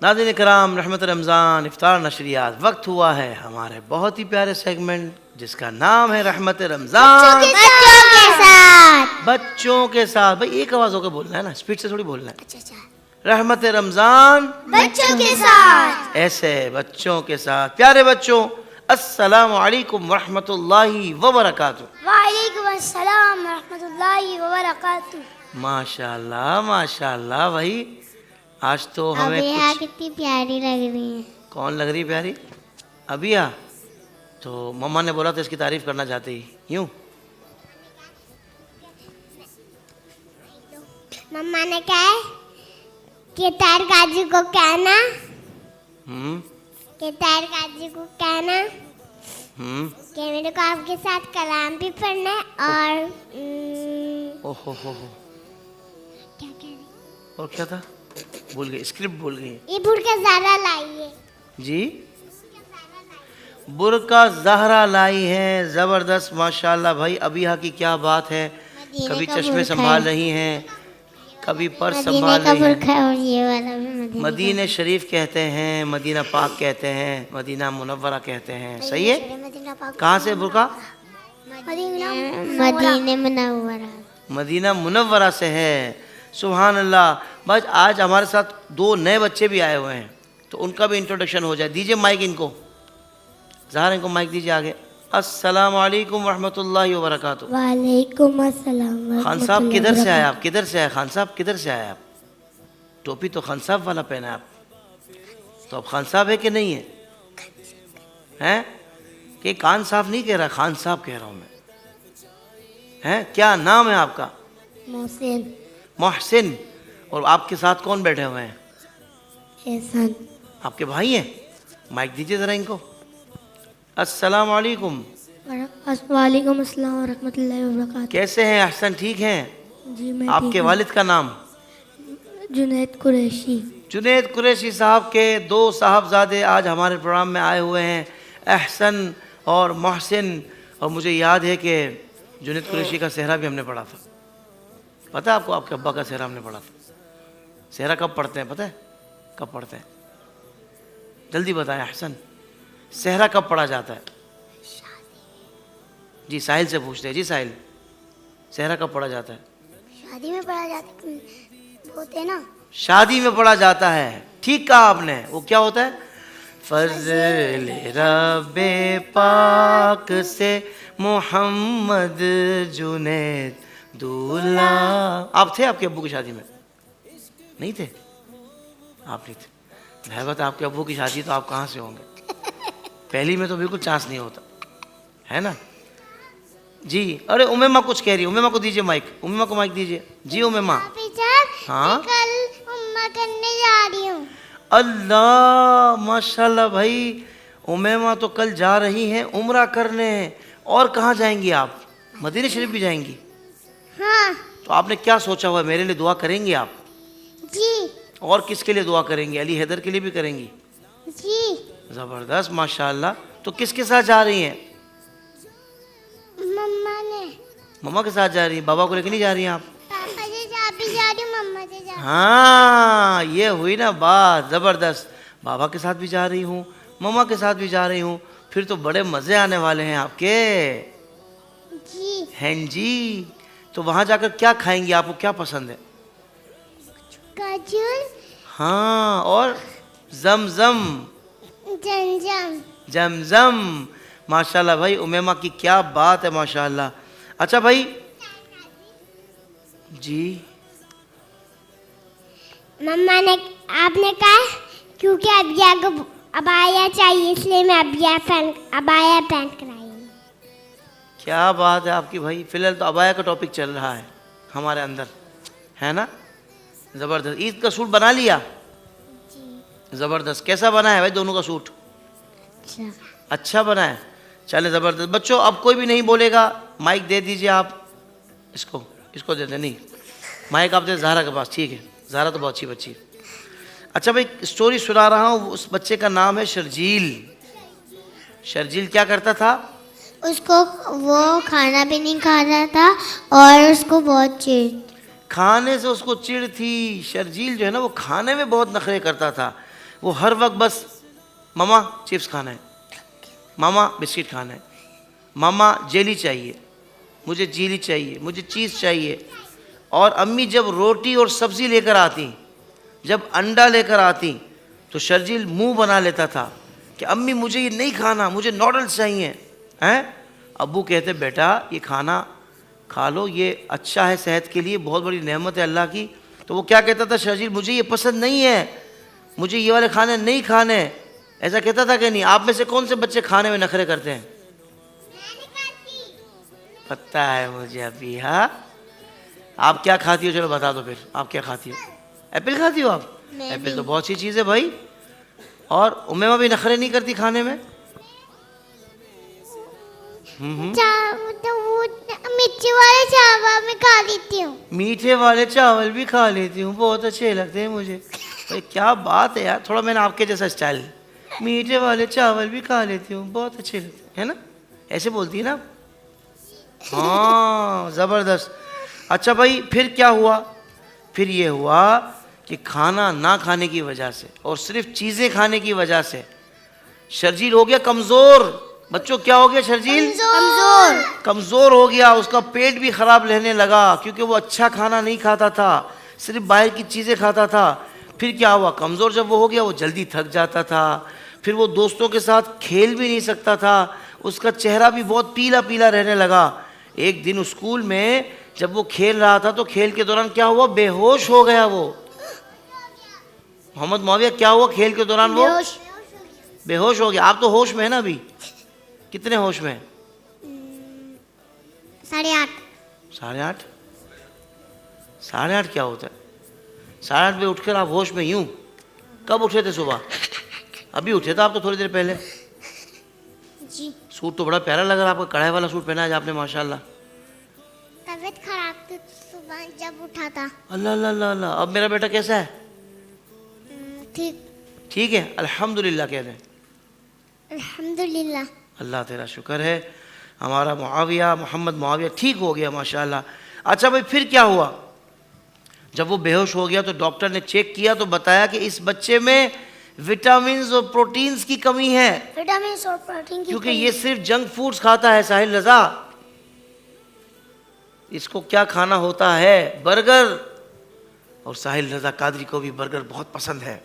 नाज़रीन किराम, रहमत रमज़ान इफ्तार नशरियात, वक्त हुआ है हमारे बहुत ही प्यारे सेगमेंट जिसका नाम है रहमत रमज़ान बच्चों के साथ। बच्चों के साथ। भाई एक आवाज़ होकर बोलना है ना, स्पीड से थोड़ी बोलना है। अच्छा। रहमत रमज़ान बच्चों के साथ। ऐसे बच्चों के साथ। प्यारे बच्चों, अस्सलामु अलैकुम वरहमतुल्लाहि वबरकातुहू। वालेकुम अस्सलाम रहमतुल्लाहि व बरकातुहू। माशाल्लाह माशाल्लाह। भाई आज तो हमें अबिया कुछ कितनी प्यारी लग रही है। कौन लग रही प्यारी? अबिया। तो मम्मा ने बोला तो इसकी तारीफ करना चाहती यूं। मम्मा ने कहा कि तार काजू को कहना, कि तार काजू को कहना कि मेरे को आपके साथ कलाम भी पढ़ना है और ओहो हो क्या कह रही? और क्या था? भूल गई, स्क्रिप्ट भूल गई ये बुरका ज़ारा लाइए जी। बुरका ज़हरा लाई है, ज़बरदस्त माशाल्लाह। भाई अबिया की क्या बात है, कभी चश्मे संभाल रही हैं, कभी पर्स संभाल रही हैं। और ये वाला भी मदीने शरीफ कहते हैं, मदीना पाक कहते हैं, मदीना मुनव्वरा कहते हैं। सही है। कहाँ से बुरका? मदीने मुनव्वरा। मदीना मुनव्वरा से है। सुभान अल्लाह। बस आज हमारे साथ दो नए बच्चे भी आए हुए हैं तो उनका भी इंट्रोडक्शन हो जाए। दीजिए माइक इनको, ज़हरा इनको माइक दीजिए आगे। अस्सलाम वालेकुम रहमतुल्लाहि व बरकातुहू। वालेकुम अस्सलाम। खान साहब किधर से आए आप? किधर से आए खान साहब? किधर से आए आप? टोपी तो खान साहब वाला पहना है आप, तो अब खान साहब है कि नहीं है? हैं कि कान साहब नहीं कह रहा, खान साहब कह रहा हूँ मैं। हैं क्या नाम है आपका? मोहसिन। मोहसिन। और आपके साथ कौन बैठे हुए हैं? एहसान। आपके भाई हैं? माइक दीजिए ज़रा इनको। अस्सलाम वालेकुम। वालेकुम अस्सलाम व रहमतुल्लाहि व बरकातुहू। कैसे हैं? अहसन ठीक हैं? जी मैं आपके वालिद का नाम? जुनैद कुरैशी। जुनैद कुरैशी साहब के दो साहबजादे आज हमारे प्रोग्राम में आए हुए हैं, अहसन और मोहसिन। और मुझे याद है कि जुनैद कुरैशी का सेहरा भी हमने पढ़ा था। पता है आपको? आपके अब्बा का सेहरा हमने पढ़ा था। सेहरा कब पढ़ते हैं पता है? कब पढ़ते हैं? जल्दी बताएं अहसन, सेहरा कब पढ़ा जाता है? जी साहिल से पूछते हैं। जी साहिल, सेहरा कब पढ़ा जाता है? शादी में पढ़ा जाता होते ना। शादी में पढ़ा जाता है। ठीक कहा आपने। वो क्या होता है? फज़ल रब्बे पाक से मोहम्मद जुनैद दूल्हा। आप थे आपके अब्बू की शादी में? नहीं थे? आप नहीं थे। रहमत आपके अब्बू की शादी तो आप कहाँ से होंगे? पहली में तो बिल्कुल चांस नहीं होता है ना जी। अरे उमेमा कुछ कह रही है, उमेमा को दीजिए माइक। उमेमा को माइक दीजिए। जी उमेमा। हाँ कल उम्मा करने जा रही हूँ। अल्लाह माशाल्लाह। भाई उमेमा तो कल जा रही हैं उम्रा करने। और कहाँ जाएंगी आप? मदीने शरीफ भी जाएंगी? हाँ तो आपने क्या सोचा हुआ? मेरे लिए दुआ करेंगी आप? जी। और किसके लिए दुआ करेंगी? अली हैदर के लिए भी करेंगी? जी। ज़बरदस्त माशाल्लाह। तो किसके साथ जा रही हैं? मम्मा ने। मम्मा के साथ जा रही हैं? बाबा को लेकर नहीं जा रही हैं आप? पापा से जा भी जा रही हूँ, मम्मा से जा। हाँ ये हुई ना बात, ज़बरदस्त। बाबा के साथ भी जा रही हूँ, मम्मा के साथ भी जा रही हूँ, फिर तो बड़े मज़े आने वाले हैं आपके। जी। हैं जी। तो वहाँ जाकर क्या खाएंगी? आपको क्या पसंद है? खजूर। हाँ और जमजम। जमजम। जमजम माशाल्लाह। भाई उमेमा की क्या बात है माशाल्लाह। अच्छा भाई जी। मम्मा ने आपने कहा क्योंकि अबिया को अबाया चाहिए इसलिए मैं अबाया पहन कर आई हूँ। क्या बात है आपकी भाई। फिलहाल तो अबाया का टॉपिक चल रहा है हमारे अंदर, है ना? ज़बरदस्त। ईद का सूट बना लिया? ज़बरदस्त। कैसा बना है भाई दोनों का सूट? अच्छा बना है। चले ज़बरदस्त। बच्चों अब कोई भी नहीं बोलेगा, माइक दे दीजिए आप इसको। इसको दे दे। नहीं माइक आप दे ज़हरा के पास। ठीक है, ज़हरा तो बहुत अच्छी बच्ची है। अच्छा भाई स्टोरी सुना रहा हूँ। उस बच्चे का नाम है शर्जील। शर्जील क्या करता था? उसको वो खाना भी नहीं खा रहा था और उसको बहुत चिढ़ खाने से उसको चिढ़ थी। शर्जील जो है ना वो खाने में बहुत नखरे करता था। वो हर वक्त बस मामा चिप्स खाना है, मामा बिस्किट खाना है, मामा जेली चाहिए, मुझे जेली चाहिए, मुझे चीज़ चाहिए। और अम्मी जब रोटी और सब्ज़ी लेकर आती, जब अंडा लेकर आती, तो शर्जील मुंह बना लेता था कि अम्मी मुझे ये नहीं खाना, मुझे नूडल्स चाहिए हैं। अब्बू कहते बेटा ये खाना खा लो, ये अच्छा है सेहत के लिए, बहुत बड़ी नेमत है अल्लाह की। तो वो क्या कहता था शर्जील, मुझे ये पसंद नहीं है, मुझे ये वाले खाने नहीं खाने, ऐसा कहता था कि नहीं? आप में से कौन से बच्चे खाने में नखरे करते हैं? पता है मुझे अभी। हाँ, आप क्या खाती हो? चलो बता दो फिर, आप क्या खाती हो? एप्पल खाती हो आप? एप्पल तो बहुत सी चीज़ है भाई। और उम्मेमा भी नखरे नहीं करती खाने में? तो वो मीठे वाले चावल में खा लेती हूँ। मीठे वाले चावल भी खा लेती हूँ, बहुत अच्छे लगते हैं मुझे। भाई क्या बात है यार, थोड़ा मैंने आपके जैसा स्टाइल। मीठे वाले चावल भी खा लेती हूँ, बहुत अच्छे लगते हैं, है ना? ऐसे बोलती है ना? हाँ, ज़बरदस्त। अच्छा भाई, फिर क्या हुआ? फिर ये हुआ कि खाना ना खाने की वजह से और सिर्फ चीज़ें खाने की वजह से शर्जील हो गया कमज़ोर। बच्चों क्या हो गया? शर्जील कमज़ोर हो गया, उसका पेट भी ख़राब रहने लगा क्योंकि वो अच्छा खाना नहीं खाता था, सिर्फ बाहर की चीज़ें खाता था। फिर क्या हुआ? कमज़ोर जब वो हो गया, वो जल्दी थक जाता था, फिर वो दोस्तों के साथ खेल भी नहीं सकता था, उसका चेहरा भी बहुत पीला पीला रहने लगा। एक दिन स्कूल में जब वो खेल रहा था तो खेल के दौरान क्या हुआ? बेहोश हो गया वो। मोहम्मद मुआविया क्या हुआ खेल के दौरान? वो बेहोश हो गया। आप तो होश में है ना अभी? कितने होश में? 8:30। 8:30? 8:30 क्या होता है? 8:30 बजे उठकर आप होश में यूं? कब उठे थे? सुबह अभी उठे थे आप तो थोड़ी देर पहले। जी। सूट तो बड़ा प्यारा लग रहा है आपका, कढ़ाई वाला सूट पहना है आपने माशाल्लाह। तबीयत खराब थी सुबह जब उठा था। अल्लाह अल्लाह अल्लाह अल्लाह। अब मेरा बेटा कैसा है? ठीक। ठीक है, अल्हम्दुलिल्लाह कह दें। अल्हम्दुलिल्लाह। अल्लाह तेरा शुक्र है, हमारा मुआविया, मोहम्मद मुआविया ठीक हो गया माशाल्लाह। अच्छा भाई, फिर क्या हुआ? जब वो बेहोश हो गया तो डॉक्टर ने चेक किया तो बताया कि इस बच्चे में विटामिन और प्रोटीन्स की कमी है, विटामिन और प्रोटीन की क्योंकि ये सिर्फ जंक फूड्स खाता है। साहिल रजा, इसको क्या खाना होता है? बर्गर। और साहिल रजा कादरी को भी बर्गर बहुत पसंद है।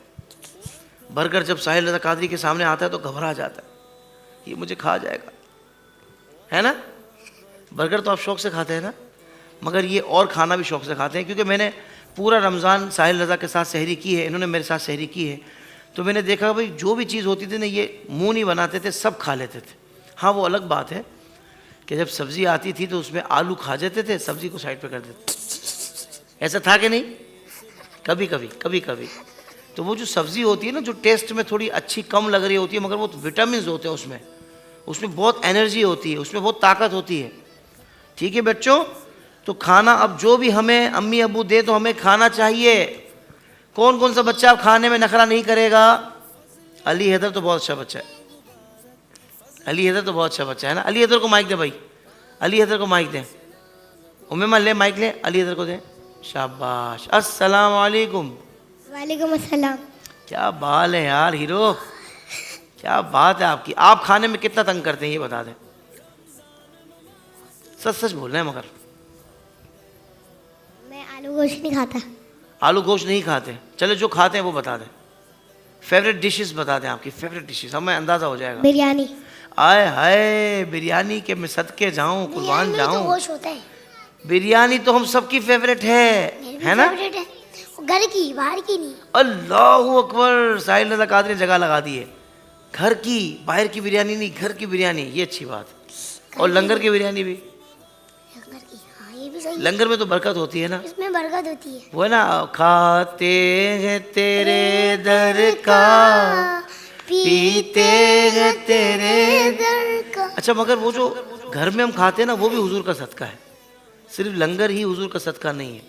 बर्गर जब साहिल रजा कादरी के सामने आता है तो घबरा जाता है, ये मुझे खा जाएगा, है ना? बर्गर तो आप शौक से खाते हैं ना, मगर ये और खाना भी शौक से खाते हैं। क्योंकि मैंने पूरा रमज़ान साहिल रजा के साथ सहरी की है, इन्होंने मेरे साथ सहरी की है, तो मैंने देखा भाई जो भी चीज़ होती थी ना, ये मुंह नहीं बनाते थे, सब खा लेते थे। हाँ, वो अलग बात है कि जब सब्ज़ी आती थी तो उसमें आलू खा जाते थे, सब्ज़ी को साइड पे कर देते। ऐसा था कि नहीं? कभी कभी कभी कभी तो वो जो सब्ज़ी होती है ना, जो टेस्ट में थोड़ी अच्छी कम लग रही होती है, मगर वो विटामिन होते हैं उसमें, उसमें बहुत एनर्जी होती है, उसमें बहुत ताकत होती है। ठीक है बच्चों, तो खाना अब जो भी हमें अम्मी अबू दे तो हमें खाना चाहिए। कौन कौन सा बच्चा अब खाने में नखरा नहीं करेगा? अली हैदर तो बहुत अच्छा बच्चा है, अली हैदर तो बहुत अच्छा बच्चा है ना। अली हैदर को माइक दे भाई, अली हैदर को माइक दे। उम्मेमा ले माइक ले, अली हैदर को दे। शाबाश। अस्सलाम वालेकुम। वालेकुम अस्सलाम। क्या बाल है यार हीरो, क्या बात है आपकी। आप खाने में कितना तंग करते हैं ये बता दें, सच सच बोल रहे हैं मगर। मैं आलू गोश्त नहीं खाता। आलू गोश्त नहीं खाते? चले जो खाते हैं वो बता दें, फेवरेट डिशेस बता दें, आपकी फेवरेट डिशेस, हमें अंदाज़ा हो जाएगा। बिरयानी। आए हाय, बिरयानी के मैं सदके जाऊं, कुर्बान जाऊं। गोश्त होता है। बिरयानी तो हम सबकी फेवरेट है ना? फेवरेट है, घर की, बाहर की नहीं। अल्लाहु अकबर। साहिल रज़ा कादरी ने जगह लगा दी है, घर की, बाहर की बिरयानी नहीं, घर की बिरयानी, ये अच्छी बात। और लंगर की बिरयानी भी, लंगर की, हाँ ये भी सही। लंगर में तो बरकत होती है ना, इसमें बरकत होती है। वो है ना, खाते हैं तेरे दर का, पीते हैं तेरे दर का। अच्छा, मगर वो जो घर में हम खाते हैं ना, वो भी हुजूर का सदका है, सिर्फ लंगर ही हुजूर का सदका नहीं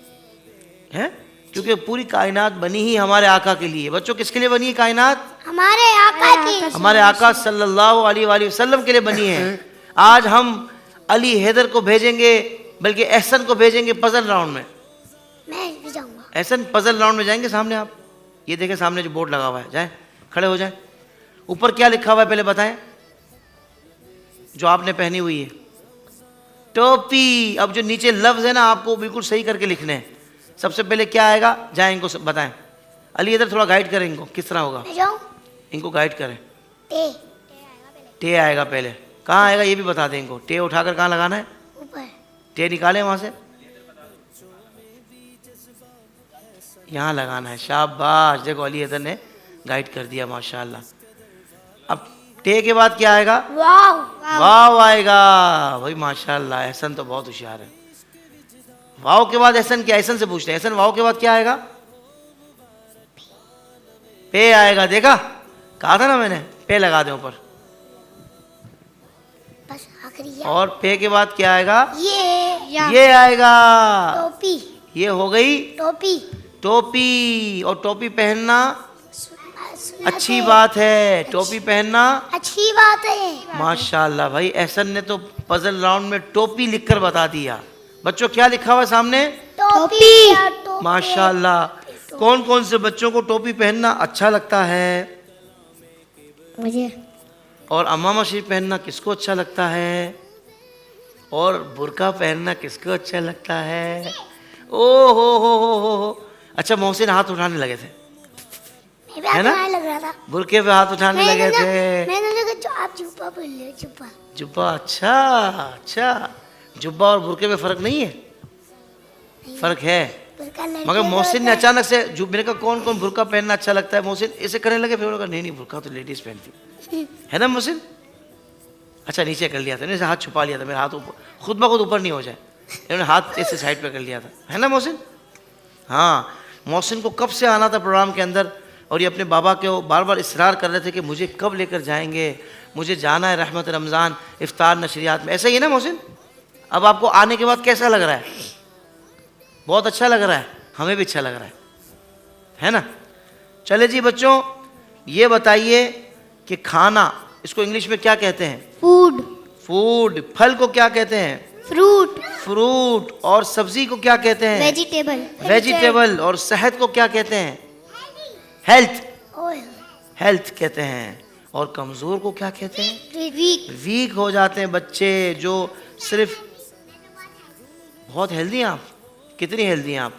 है? क्योंकि पूरी कायनात बनी ही हमारे आका के लिए। बच्चों किसके लिए बनी है कायनात? हमारे आका की, हमारे आका सल्लल्लाहु अलैहि वसल्लम के लिए बनी है। आज हम अली हैदर को भेजेंगे, बल्कि एहसन को भेजेंगे पजल राउंड में। मैं भी जाऊंगा। एहसन पजल राउंड में जाएंगे। सामने आप ये देखें, सामने जो बोर्ड लगा हुआ है, जाए खड़े हो जाएं। ऊपर क्या लिखा हुआ है पहले बताएं, जो आपने पहनी हुई है? टोपी। अब जो नीचे लफ्ज है ना, आपको बिल्कुल सही करके लिखने हैं। सबसे पहले क्या आएगा, जाए इनको बताएं। अली इधर थोड़ा गाइड करें इनको, किस तरह होगा, इनको गाइड करें। टे आएगा पहले, कहाँ आएगा ये भी बता दें इनको। टे उठाकर कहाँ लगाना है, ऊपर। टे निकाले वहां से, यहाँ लगाना है। शाबाश, देखो अली इधर ने गाइड कर दिया माशाल्लाह। अब टे के बाद क्या आएगा, वाव। वाव आएगा। भाई माशाल्लाह, एहसन तो बहुत होशियार है। वाव के बाद एहसन क्या, एहसन से पूछते हैं, एहसन वाव के बाद क्या आएगा, पे आएगा। देखा, कहा था ना मैंने, पे लगा दे ऊपर। बस आखिरी और पे के बाद क्या आएगा, ये आएगा। टोपी। ये हो गई टोपी। टोपी। और टोपी पहनना अच्छी बात है, टोपी पहनना अच्छी बात है। माशाल्लाह। भाई एहसन ने तो पजल राउंड में टोपी लिखकर बता दिया। बच्चों क्या लिखा हुआ है सामने, टोपी। माशाल्लाह। कौन कौन से बच्चों को टोपी पहनना अच्छा लगता है? मुझे। और अम्मामा शरीफ पहनना किसको अच्छा लगता है? और बुर्का पहनना किसको अच्छा लगता है? ओ हो। अच्छा, मोहसिन हाथ उठाने लगे थे, है ना? लग रहा था। बुरके पे हाथ उठाने लगे थे। मैंने लगा जो आप जुब्बा बोल रहे हो, जुब्बा। जुब्बा, अच्छा। जुब्बा और बुरके में फर्क नहीं है? फर्क है, मगर मोहसिन ने अचानक से मैंने कहा कौन कौन बुरका पहनना अच्छा लगता है, मोहसिन ऐसे करने लगे। फिर उन्होंने कहा नहीं बुरका तो लेडीज पहनती है ना मोहसिन। अच्छा, नीचे कर लिया था, नहीं हाथ छुपा लिया था, मेरा हाथ ऊपर खुद ब खुद ऊपर नहीं हो जाए, इन्होंने हाथ ऐसे साइड पे कर लिया था, है ना मोहसिन? हाँ, मोहसिन को कब से आना था प्रोग्राम के अंदर, और ये अपने बाबा के बार बार इसरार कर रहे थे कि मुझे कब लेकर जाएंगे, मुझे जाना है रहमत रमज़ान इफ्तार नशरियात में। ऐसा ही है ना मोहसिन? अब आपको आने के बाद कैसा लग रहा है? बहुत अच्छा लग रहा है, हमें भी अच्छा लग रहा है ना? चले जी बच्चों, ये बताइए कि खाना, इसको इंग्लिश में क्या कहते हैं? फूड। फूड। फल को क्या कहते हैं? फ्रूट। फ्रूट। और सब्जी को क्या कहते हैं? वेजिटेबल। वेजिटेबल। और सेहत को क्या कहते हैं? हेल्थ। ऑयल। हेल्थ कहते हैं। और कमजोर को क्या कहते हैं? वीक। वीक हो जाते हैं बच्चे जो सिर्फ। बहुत हेल्दी हैं आप? कितनी हेल्दी हैं आप?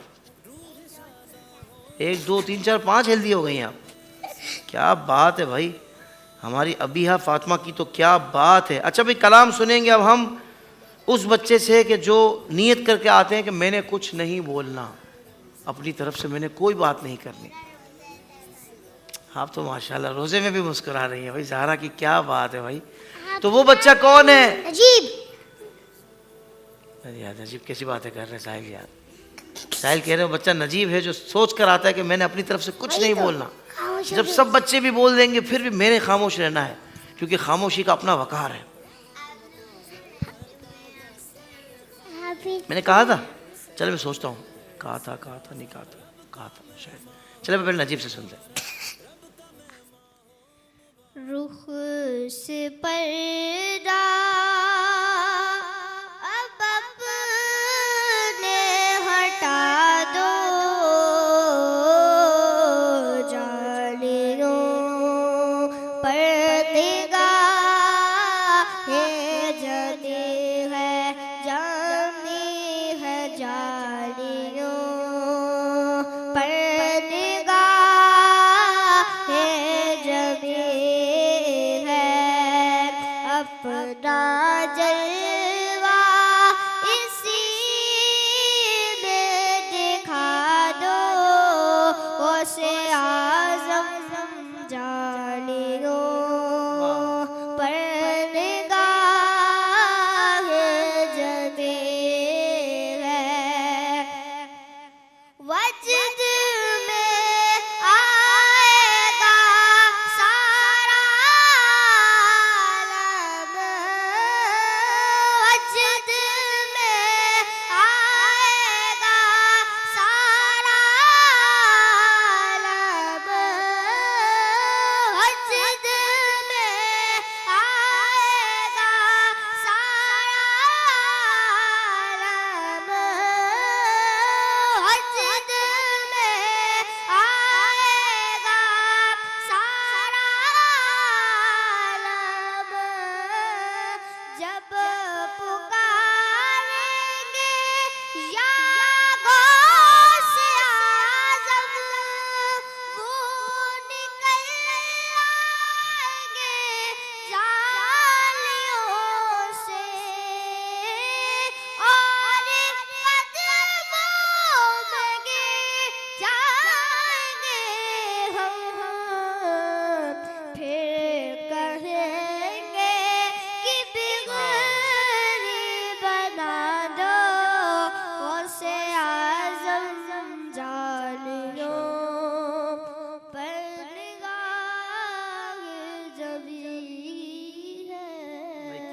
1 2 3 4 5 हेल्दी हो गई हैं आप। क्या बात है भाई, हमारी अबीहा फातिमा की तो क्या बात है। अच्छा भाई, कलाम सुनेंगे अब हम उस बच्चे से कि जो नियत करके आते हैं कि मैंने कुछ नहीं बोलना, अपनी तरफ से मैंने कोई बात नहीं करनी। आप तो माशाल्लाह रोजे में भी मुस्कुरा रही हैं भाई, ज़हरा की क्या बात है भाई। तो वो बच्चा कौन है? अजीब। अरे यार, अजीब कैसी बातें कर रहे हैं साहिल यार। साहिल कह रहे हो बच्चा नजीब है जो सोच कर आता है कि मैंने अपनी तरफ से कुछ नहीं बोलना। जब सब बच्चे भी बोल देंगे फिर भी मैंने खामोश रहना है, क्योंकि खामोशी का अपना वकार है। मैंने कहा था, चलो मैं सोचता हूँ, कहा था नहीं कहा था शायद। चलो पहले नजीब से सुनते हैं। रुख से पर्दा अब अपने हटा दो, जालियों पर्देगा है जली है, जानी है जालियों पर्देगा है जमी है, अब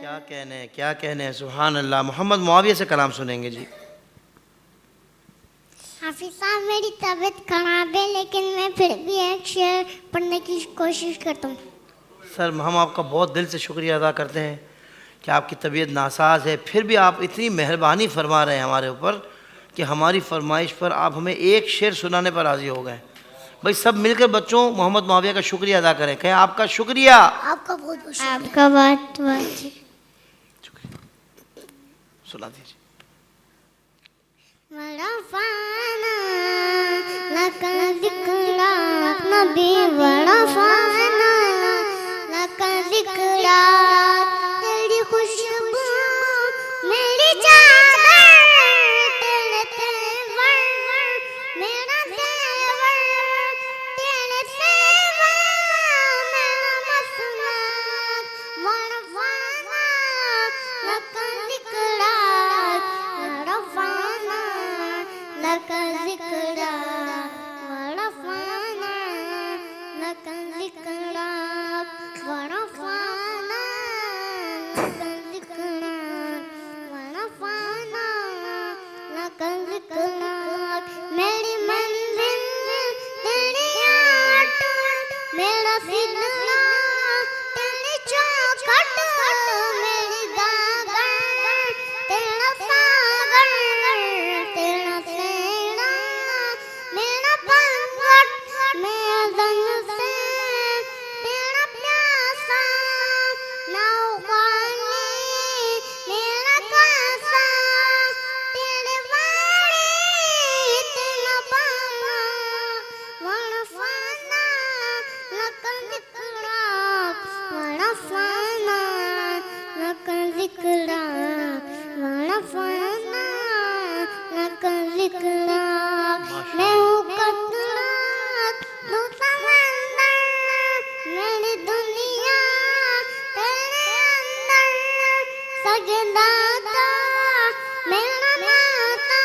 क्या कहने हैं, सुभान अल्लाह। मोहम्मद मुआविया से कलाम सुनेंगे जी। हाफिज साहब, मेरी तबीयत खराब है लेकिन मैं फिर भी एक शेर पढ़ने की कोशिश करता हूँ। सर हम आपका बहुत दिल से शुक्रिया अदा करते हैं कि आपकी तबीयत नासाज है, फिर भी आप इतनी मेहरबानी फरमा रहे हैं हमारे ऊपर कि हमारी फरमाइश पर आप हमें एक शेर सुनाने पर राज़ी हो गए। भाई सब मिलकर बच्चों मोहम्मद मुआविया का शुक्रिया अदा करें, कहें आपका शुक्रिया। आपका बहुत बहुत आपका बहुत शुक्रिया। सुना दीजिए। वरफ़अना लका ज़िक्रक नबी, वरफ़अना लका ज़िक्रक, तेरी खुशबू मेरी चादर, तेरे तेवर मेरा तेवर, तेरे तेवर मेरा मसलक, वरफ़अना लका ज़िक्रक, वरफ़अना लका ज़िक्रक, वरफ़अना लका ज़िक्रक, वरफ़अना लका ज़िक्रक, वरफ़अना लका ज़िक्रक। मेरी मंजिल तेरी आट, मेरा फितना तेरी चौखट, मेरी गागर तेरा सागर, तेरा सेना मेरा पंखट, मैं जंग से तेरा प्यासा, नौखानी मेरा कासा, तेरे वाणी तेरा बामा, वरफ़अना लका ज़िक्रक, वरफ़अना लका ज़िक्रक, वरफ़अना लका ज़िक्रक। मैं हूँ कतरात तू समंदर, मेरी दुनिया तेरे अंदर, सजदाता मेरा नाता,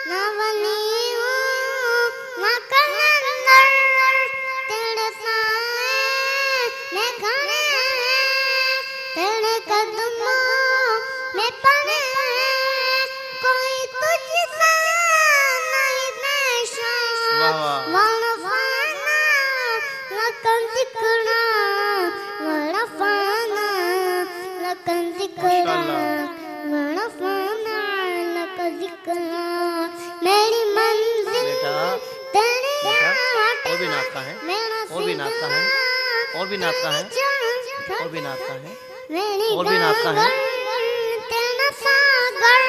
ना वली हूँ ना कलंदर, तेरे साए में खड़े हैं, तेरे कदमों में पड़े हैं, कोई तुझसा नहीं पेशा, वाह वाह। वरफ़अना लका ज़िक्रक, वरफ़अना लका ज़िक्रक, वरफ़अना लका ज़िक्रक। मेरी मंजिल बेटा, तेरी बेटा, आट, और भी नाचता है, मेरा और भी नाचता है, और भी नाचता है, और भी नाचता है, मेरी और भी नाचता है। गागर तेरा सागर।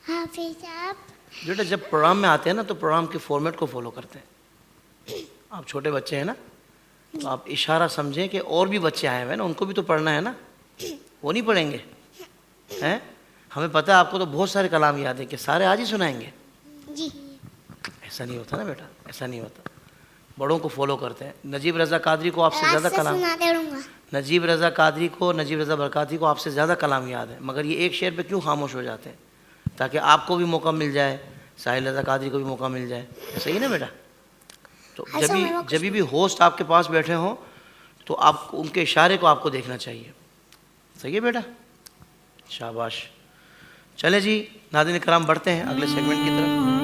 हाफिज साहब, बेटा जब प्रोग्राम में आते हैं ना तो प्रोग्राम के फॉर्मेट को फॉलो करते हैं। आप छोटे बच्चे हैं ना, तो आप इशारा समझें कि और भी बच्चे आए हुए हैं ना, उनको भी तो पढ़ना है ना, वो नहीं पढ़ेंगे हैं। हमें पता है आपको तो बहुत सारे कलाम याद है कि सारे आज ही सुनाएंगे। जी ऐसा नहीं होता ना बेटा, ऐसा नहीं होता। बड़ों को फॉलो करते हैं। नजीब रज़ा कादरी को आपसे ज़्यादा कलाम, सुना दे दूंगा। नजीब रज़ा कादरी को, नजीब रज़ा बरकाती को आपसे ज़्यादा कलाम याद है, मगर ये एक शेर पे क्यों खामोश हो जाते हैं? ताकि आपको भी मौका मिल जाए, साहिल रज़ा कादरी को भी मौका मिल जाए। सही है ना बेटा? तो जब भी होस्ट आपके पास बैठे हों तो आप उनके इशारे को आपको देखना चाहिए। सही है बेटा? शाबाश। चले जी नाज़रीन कराम, बढ़ते हैं अगले सेगमेंट की तरफ।